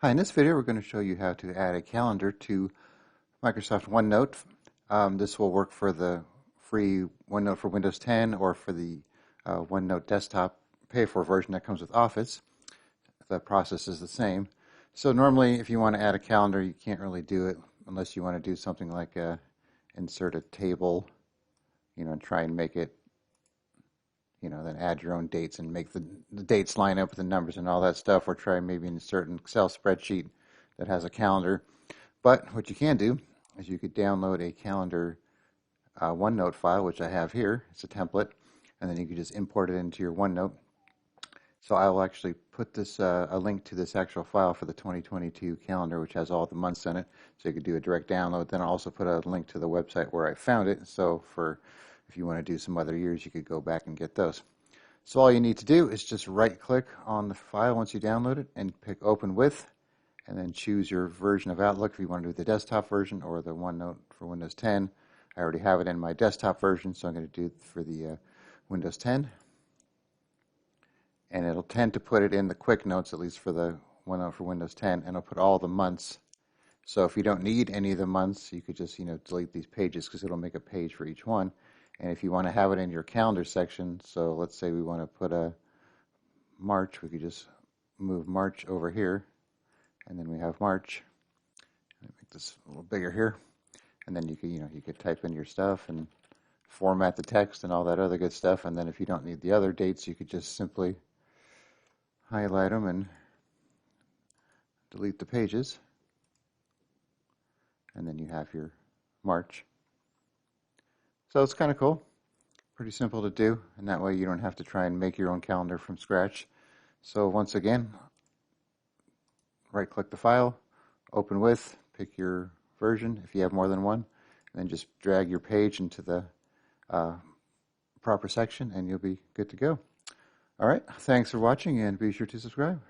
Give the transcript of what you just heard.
Hi, in this video we're going to show you how to add a calendar to Microsoft OneNote. This will work for the free OneNote for Windows 10 or for the OneNote desktop pay-for version that comes with Office. The process is the same. So normally if you want to add a calendar, you can't really do it unless you want to do something like insert a table, and try and make it, then add your own dates and make the dates line up with the numbers and all that stuff, or try maybe insert an Excel spreadsheet that has a calendar. But what you can do is you could download a calendar OneNote file, which I have here. It's a template, and then you could just import it into your OneNote. So I will actually put this a link to this actual file for the 2022 calendar, which has all the months in it. So you could do a direct download. Then I'll also put a link to the website where I found it. So if you want to do some other years, you could go back and get those. So all you need to do is just right-click on the file once you download it and pick Open With, and then choose your version of Outlook if you want to do the desktop version or the OneNote for Windows 10. I already have it in my desktop version, so I'm going to do it for the Windows 10. And it'll tend to put it in the quick notes, at least for the OneNote for Windows 10, and it'll put all the months. So if you don't need any of the months, you could just delete these pages, because it'll make a page for each one. And if you want to have it in your calendar section, so let's say we want to put a March, we could just move March over here, and then we have March. Make this a little bigger here, and then you could type in your stuff and format the text and all that other good stuff. And then if you don't need the other dates, you could just simply highlight them and delete the pages, and then you have your March. So it's kind of cool, pretty simple to do, and that way you don't have to try and make your own calendar from scratch. So once again, right-click the file, Open With, pick your version if you have more than one, and then just drag your page into the proper section, and you'll be good to go. All right, thanks for watching, and be sure to subscribe.